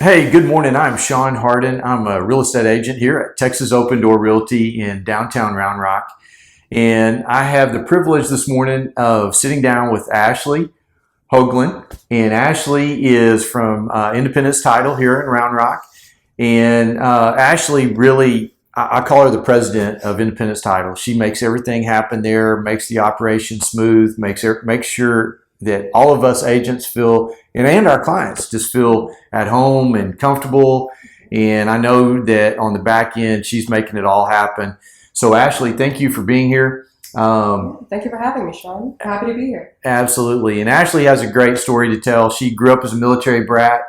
Hey, good morning. I'm Sean Harden. I'm a real estate agent here at Texas Open Door Realty in downtown Round Rock. And I have the privilege this morning of sitting down with Ashley Hoagland. And Ashley is from Independence Title here in Round Rock. And Ashley really, I call her the president of Independence Title. She makes everything happen there, makes the operation smooth, makes sure that all of us agents feel, and our clients just feel at home and comfortable. And I know that on the back end, she's making it all happen. So Ashley, thank you for being here. Thank you for having me, Sean. Happy to be here. Absolutely. And Ashley has a great story to tell. She grew up as a military brat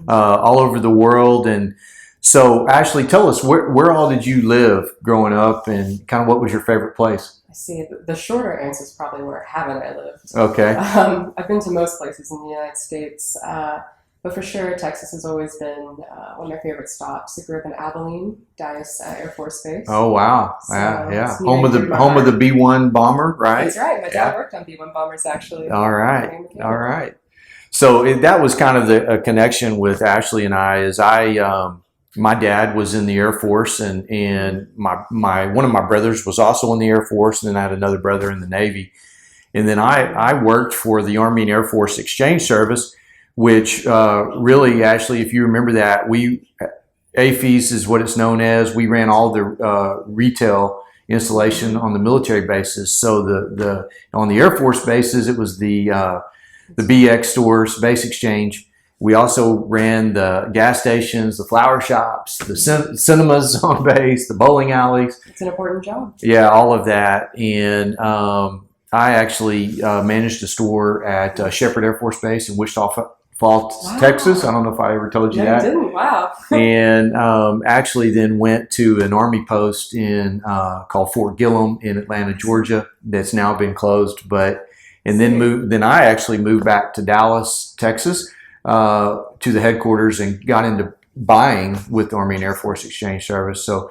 all over the world. And so, Ashley, tell us, where all did you live growing up, and kind of what was your favorite place? I see. The shorter answer is probably where haven't I lived. Okay. I've been to most places in the United States, but for sure, Texas has always been one of my favorite stops. I grew up in Abilene, Dyess Air Force Base. Oh wow! So Yeah. it's near and dear to my Home of the heart. B-1 bomber, right? That's right. My Yeah. dad worked on B-1 bombers actually. All right. During the All camp. right. So that was kind of the a connection with Ashley and I. Is my dad was in the Air Force, and my one of my brothers was also in the Air Force, and then I had another brother in the Navy, and then I worked for the Army and Air Force Exchange Service, which really, Ashley, if you remember that, AFES is what it's known as. We ran all the retail installation on the military bases. So the on the Air Force bases, it was the BX stores, Base Exchange. We also ran the gas stations, the flower shops, the cinemas on base, the bowling alleys. It's an important job. Yeah, all of that. And I actually managed a store at Shepherd Air Force Base in Wichita Falls, Wow. Texas. I don't know if I ever told you No, you that. didn't. Wow. And actually then went to an Army post in called Fort Gillum in Atlanta, Georgia, that's now been closed. And then Then I actually moved back to Dallas, Texas, to the headquarters, and got into buying with the Army and Air Force Exchange Service. So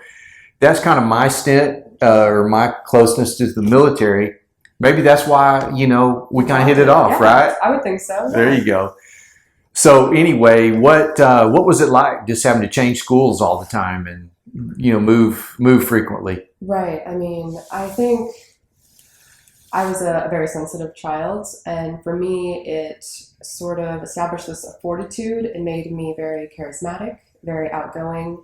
that's kind of my stint or my closeness to the military. Maybe that's why, we kind of hit it off, Yeah, right? I would think so. There you go. So anyway, what was it like just having to change schools all the time and move frequently? Right. I mean, I think I was a very sensitive child, and for me, it sort of established this fortitude. It made me very charismatic, very outgoing,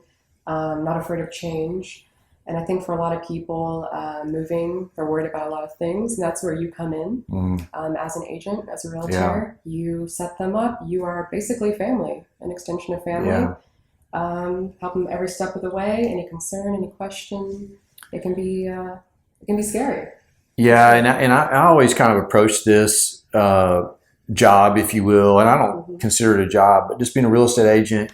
not afraid of change. And I think for a lot of people, moving, they're worried about a lot of things, and that's where you come in. Mm, As an agent, as a yeah, realtor, you set them up. You are basically family, an extension of family. yeah. Help them every step of the way. Any concern, any question, it can be scary. Yeah, and I always kind of approach this job, if you will, and I don't Hmm. consider it a job, but just being a real estate agent,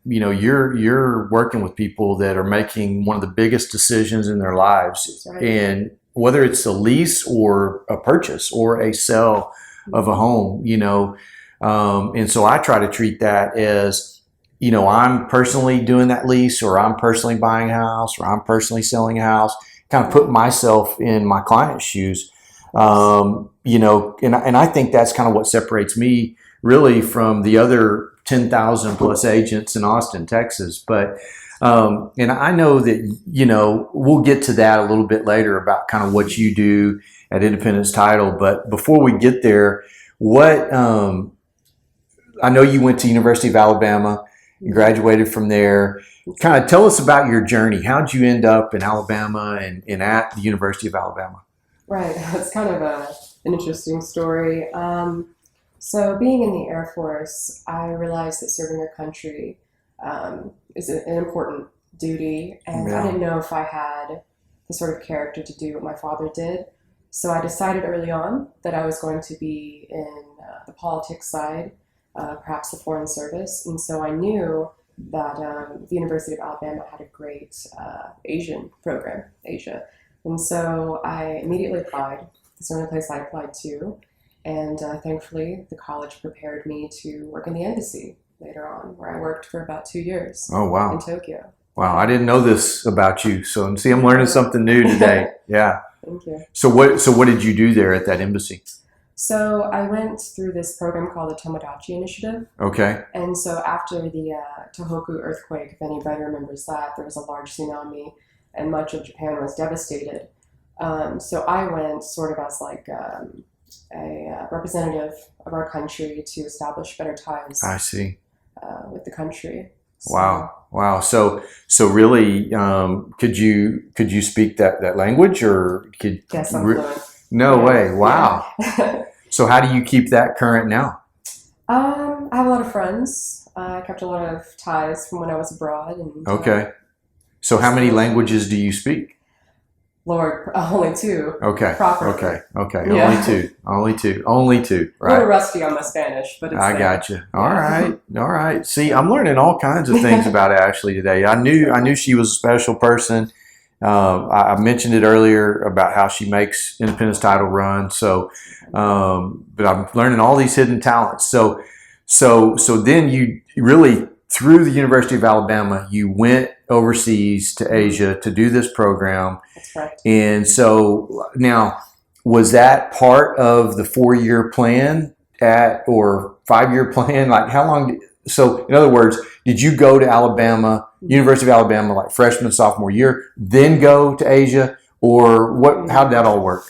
you're working with people that are making one of the biggest decisions in their lives, That's right. and whether it's a lease or a purchase or a sale of a home, and so I try to treat that as, I'm personally doing that lease, or I'm personally buying a house, or I'm personally selling a house, kind of put myself in my client's shoes. And I think that's kind of what separates me really from the other 10,000 plus agents in Austin, Texas. And I know that, we'll get to that a little bit later about kind of what you do at Independence Title. But before we get there, I know you went to University of Alabama, you graduated from there. Kind of tell us about your journey. How'd you end up in Alabama and at the University of Alabama? Right. That's kind of an interesting story. So, being in the Air Force, I realized that serving your country is an important duty, and I Yeah. didn't know if I had the sort of character to do what my father did. So, I decided early on that I was going to be in the politics side, perhaps the Foreign Service, and so I knew that the University of Alabama had a great Asian program, Asia. And so I immediately applied. It's the only place I applied to. And thankfully, the college prepared me to work in the embassy later on, where I worked for about 2 years Oh, in wow. Tokyo. Wow. I didn't know this about you. So see, I'm learning something new today. Yeah. Thank you. So what did you do there at that embassy? So I went through this program called the Tomodachi Initiative. Okay. And so after the Tohoku earthquake, if anybody remembers that, there was a large tsunami and much of Japan was devastated. So I went sort of as like a representative of our country to establish better ties I see. with the country. Wow. Wow. So really, could you speak that language or could? Yes, I'm fluent. No Yeah. way. Wow. Yeah. So how do you keep that current now? I have a lot of friends. I kept a lot of ties from when I was abroad. And Okay. So how many languages do you speak? Lord, only two. Okay. Properly. Okay. Yeah. Only two, A little right? rusty on my Spanish, but it's I there. got you. All right. See, I'm learning all kinds of things about Ashley today. I knew she was a special person. I mentioned it earlier about how she makes Independence title run. So, but I'm learning all these hidden talents. So then you really, through the University of Alabama, you went overseas to Asia to do this program. That's correct. And so now, was that part of the 4-year plan or 5-year plan? Like how long? So in other words, did you go to Alabama, University of Alabama, like freshman, sophomore year, then go to Asia, or what? How did that all work?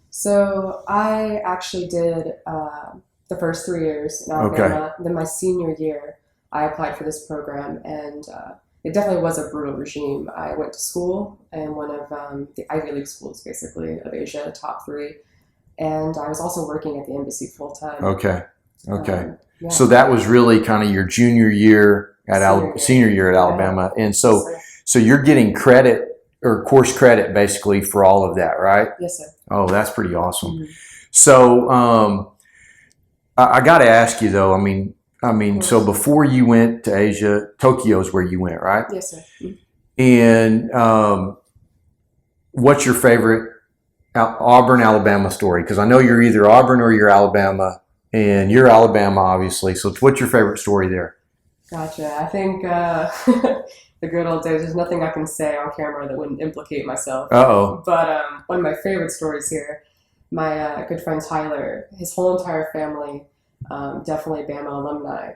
So I actually did the first 3 years in Alabama. Then my senior year, I applied for this program, and it definitely was a brutal regime. I went to school in one of the Ivy League schools, basically, of Asia, the top 3. And I was also working at the embassy full time. Okay. Yeah. So that was really kind of your junior year at senior year at Alabama, and so Yes, so you're getting credit or course credit basically for all of that, right? yes, sir. Oh, that's pretty awesome. Mm-hmm. So I got to ask you though. I mean, so before you went to Asia, Tokyo is where you went, right? Yes, sir. Mm-hmm. And what's your favorite Auburn, Alabama story? Because I know you're either Auburn or you're Alabama, and you're Alabama, obviously. So what's your favorite story there? Gotcha. I think the good old days, there's nothing I can say on camera that wouldn't implicate myself. Uh-oh. But one of my favorite stories here, my good friend Tyler, his whole entire family, definitely Bama alumni.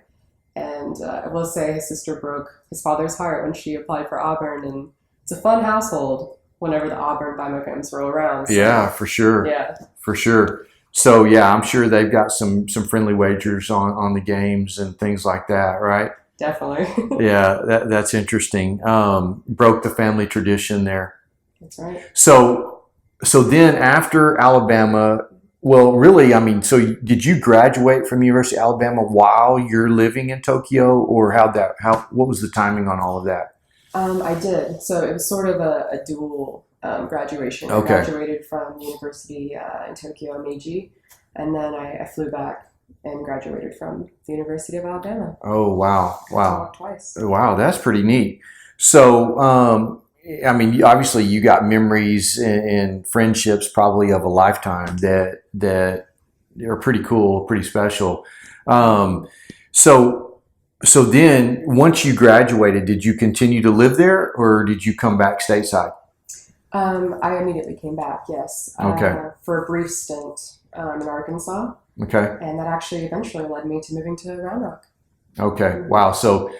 And I will say his sister broke his father's heart when she applied for Auburn. And it's a fun household whenever the Auburn Bama games roll around. So, Yeah, for sure. Yeah. For sure. So yeah, I'm sure they've got some friendly wagers on the games and things like that, right? Definitely. Yeah, that's interesting. Broke the family tradition there. That's right. So then after Alabama, well, really, I mean, so did you graduate from University of Alabama while you're living in Tokyo, or what was the timing on all of that? I did. So it was sort of a dual graduation. Okay. I graduated from the university in Tokyo, Meiji, and then I flew back and graduated from the University of Alabama. Oh, wow. Twice. Wow, that's pretty neat. So, I mean, obviously you got memories and friendships probably of a lifetime that are pretty cool, pretty special. So then once you graduated, did you continue to live there or did you come back stateside? I immediately came back, yes. Okay. For a brief stint in Arkansas. Okay. And that actually eventually led me to moving to Round Rock. Okay. Wow. So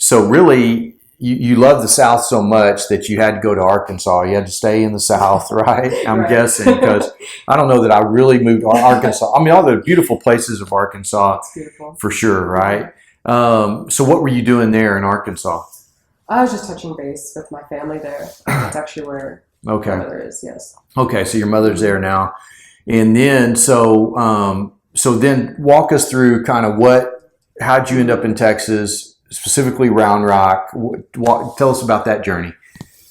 really you love the South so much that you had to go to Arkansas. You had to stay in the South, right? I'm Right. guessing because I don't know that I really moved to Arkansas. I mean, all the beautiful places of Arkansas It's beautiful. for sure, right? So what were you doing there in Arkansas? I was just touching base with my family there. That's actually where my mother is, yes. Okay. So your mother's there now. And then, so then walk us through kind of how'd you end up in Texas, specifically Round Rock? Tell us about that journey.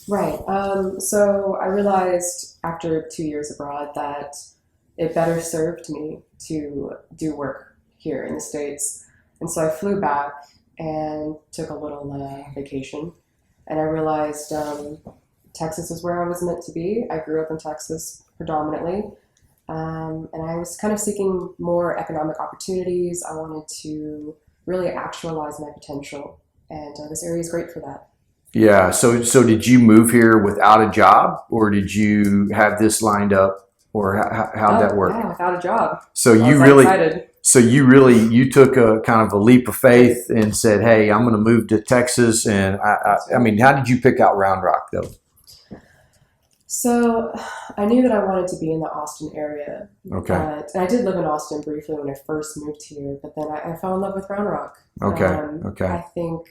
Right. So I realized after 2 years abroad that it better served me to do work here in the States. And so I flew back and took a little vacation. And I realized Texas is where I was meant to be. I grew up in Texas predominantly. And I was kind of seeking more economic opportunities. I wanted to really actualize my potential. And this area is great for that. Yeah. So did you move here without a job or did you have this lined up? or how'd that work? Yeah, without a job. So I was you that really, excited. so you took a kind of a leap of faith and said, "Hey, I'm going to move to Texas." And I mean, how did you pick out Round Rock though? So I knew that I wanted to be in the Austin area, Okay. and I did live in Austin briefly when I first moved here, but then I fell in love with Round Rock. Okay. Okay. I think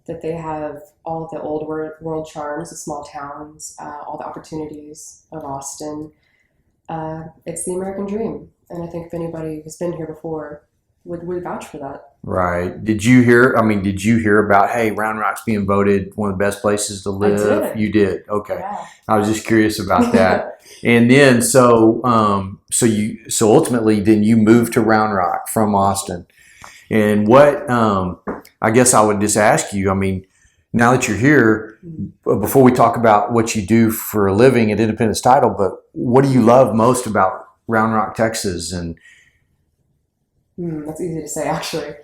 that they have all the old world charms of small towns, all the opportunities of Austin. It's the American dream, and I think if anybody who's been here before would vouch for that. Right. Did you hear? I mean, did you hear about, hey, Round Rock's being voted one of the best places to I live? did. You did. Okay. Yeah. I was just curious about that. And then, so ultimately, then you moved to Round Rock from Austin. And what, I guess I would just ask you, I mean, now that you're here, before we talk about what you do for a living at Independence Title, but what do you love most about Round Rock, Texas? And That's easy to say, actually.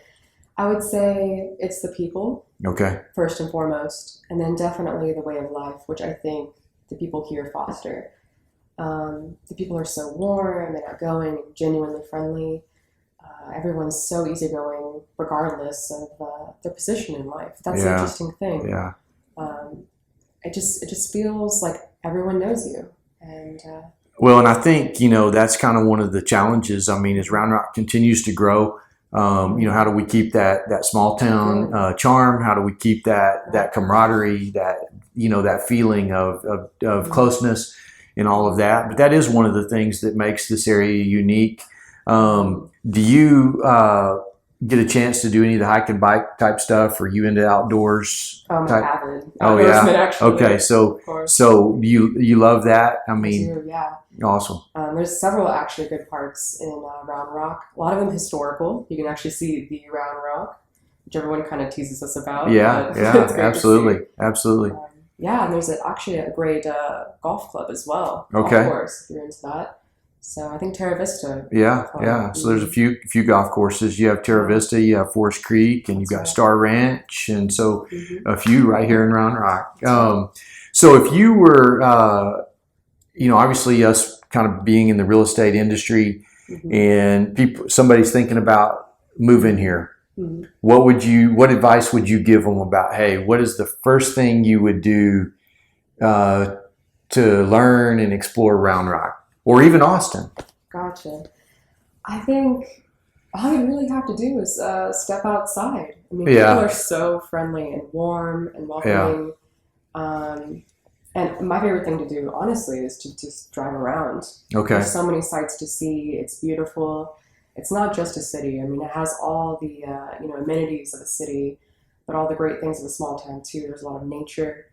I would say it's the people, okay. first and foremost, and then definitely the way of life, which I think the people here foster. The people are so warm and outgoing and genuinely friendly. Everyone's so easygoing, regardless of their position in life. That's the interesting thing. Yeah. It just feels like everyone knows you, and well, and I think that's kind of one of the challenges. I mean, as Round Rock continues to grow, how do we keep that small town charm? How do we keep that camaraderie, that feeling of closeness, and all of that? But that is one of the things that makes this area unique. Do you get a chance to do any of the hike and bike type stuff? Are you into outdoors? I'm avid. Oh yeah. Actually. Okay, so you love that? I mean, I do, yeah. Awesome. There's several actually good parks in Round Rock. A lot of them historical. You can actually see the Round Rock, which everyone kind of teases us about. Yeah, absolutely. Yeah, and there's actually a great golf club as well. Okay. Golf course, if you're into that. So I think Terra Vista. Yeah. So there's a few golf courses. You have Terra Vista, you have Forest Creek, and you've got Star Ranch, and so a few right here in Round Rock. So if you were, obviously us kind of being in the real estate industry, and somebody's thinking about moving here, what advice would you give them about, hey, what is the first thing you would do to learn and explore Round Rock? Or even Austin. Gotcha. I think all you really have to do is step outside. I mean, people are so friendly and warm and welcoming. And my favorite thing to do, honestly, is to just drive around. Okay. There's so many sights to see. It's beautiful. It's not just a city. I mean, it has all the amenities of a city, but all the great things of a small town too. There's a lot of nature.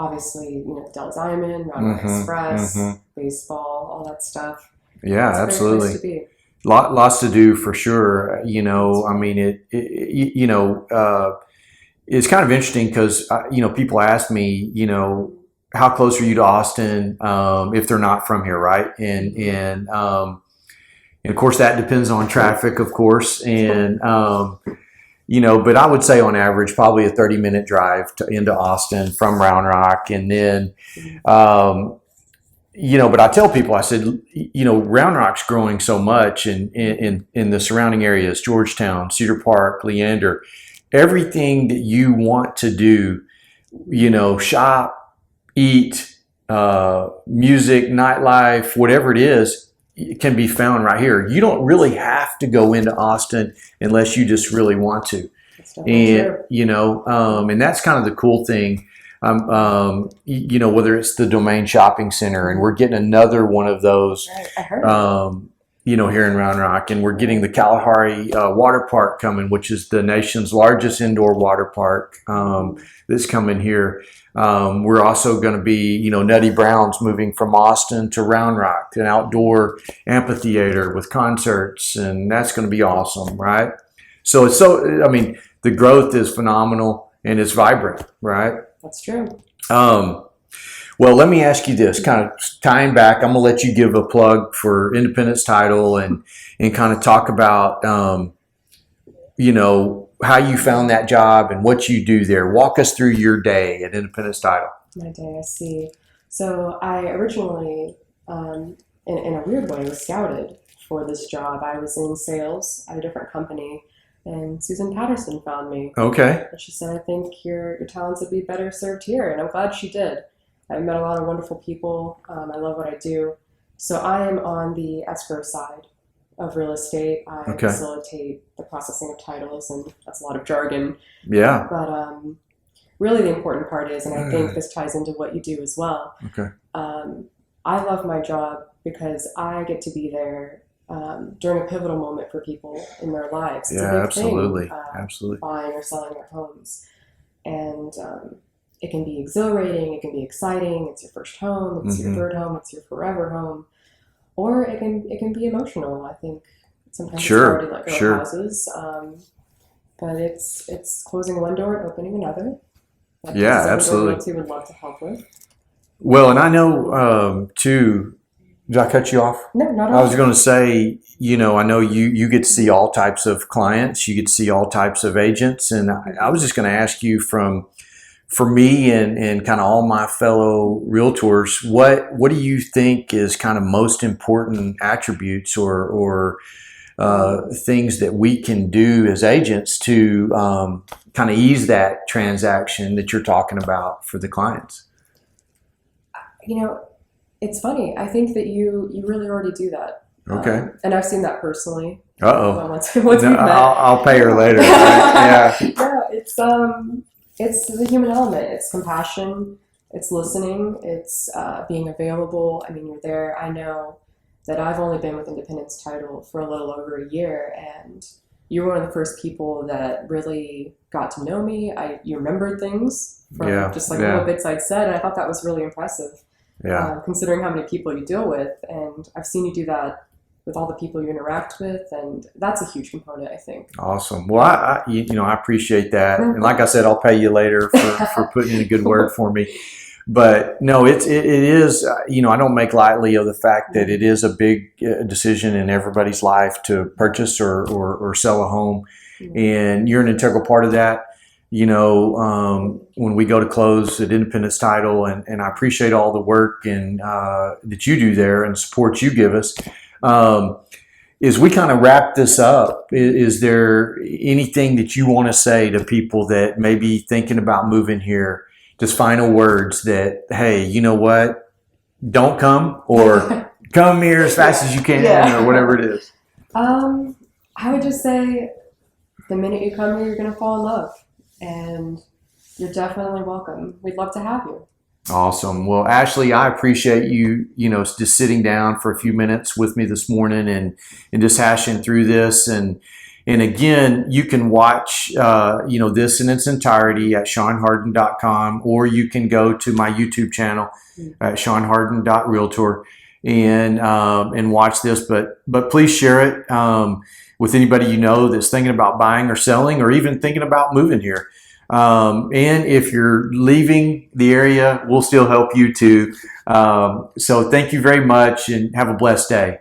Obviously, the Del Diamond, Round Rock Express, baseball, all that stuff. Yeah, it's absolutely. A great place to be. Lots to do for sure. I mean, it's kind of interesting because people ask me, how close are you to Austin if they're not from here, right? And of course that depends on traffic, of course, and. But I would say on average, probably a 30-minute drive into Austin from Round Rock. And then, but I tell people, I said, Round Rock's growing so much in the surrounding areas, Georgetown, Cedar Park, Leander, everything that you want to do, shop, eat, music, nightlife, whatever it is, it can be found right here. You don't really have to go into Austin unless you just really want to. And, and that's kind of the cool thing, whether it's the Domain Shopping Center, and we're getting another one of those, I heard. Here in Round Rock, and we're getting the Kalahari Water Park coming, which is the nation's largest indoor water park that's coming here. We're also going to be, Nutty Brown's moving from Austin to Round Rock, an outdoor amphitheater with concerts, and that's going to be awesome, right? So the growth is phenomenal and it's vibrant, right? That's true. Well, let me ask you this, kind of tying back. I'm going to let you give a plug for Independence Title and kind of talk about, how you found that job and what you do there. Walk us through your day at Independence Title. My day, I see. So I originally in a weird way, was scouted for this job. I was in sales at a different company, and Susan Patterson found me. Okay. And she said, I think your talents would be better served here. And I'm glad she did. I've met a lot of wonderful people. I love what I do. So I am on the escrow side of real estate. I Okay. facilitate the processing of titles, and that's a lot of jargon. Yeah. But really the important part is, and I think this ties into what you do as well, Okay. I love my job because I get to be there during a pivotal moment for people in their lives. It's a Yeah, big absolutely. thing, Absolutely. buying or selling their homes. And it can be exhilarating, it can be exciting, it's your first home, it's your third home, it's your forever home. Or it can be emotional. I think sometimes it's hard to let go of houses. But it's closing one door and opening another. Yeah, absolutely. Realty would love to help with. Well, and I know too. Did I cut you off? No, not at I all. was going to say, I know you get to see all types of clients, you get to see all types of agents, and I was just going to ask you for me and kind of all my fellow realtors, what do you think is kind of most important attributes or things that we can do as agents to kind of ease that transaction that you're talking about for the clients? It's funny. I think that you really already do that. Okay. And I've seen that personally. Uh-oh. Once we've met. I'll pay her later. Right? Yeah. Yeah, it's the human element. It's compassion. It's listening. It's being available. I mean, you're there. I know that I've only been with Independence Title for a little over a year, and you were one of the first people that really got to know me. You remembered things from just like little bits I'd said, and I thought that was really impressive. Yeah. Considering how many people you deal with, and I've seen you do that with all the people you interact with, and that's a huge component, I think. Awesome. Well, I appreciate that, and like I said, I'll pay you later for putting in a good word for me. But no, it is. I don't make lightly of the fact that it is a big decision in everybody's life to purchase or sell a home, and you're an integral part of that. When we go to close at Independence Title, and I appreciate all the work and that you do there and support you give us. As we kind of wrap this up, is there anything that you want to say to people that may be thinking about moving here? Just final words that, hey, you know what? Don't come, or come here as fast as you can, or whatever it is. I would just say the minute you come here, you're going to fall in love. And you're definitely welcome. We'd love to have you. Awesome. Well, Ashley, I appreciate you, just sitting down for a few minutes with me this morning and just hashing through this. And again, you can watch, this in its entirety at SeanHarden.com, or you can go to my YouTube channel at SeanHarden.realtor and watch this. But please share it with anybody you know that's thinking about buying or selling, or even thinking about moving here. And if you're leaving the area, we'll still help you too. So thank you very much, and have a blessed day.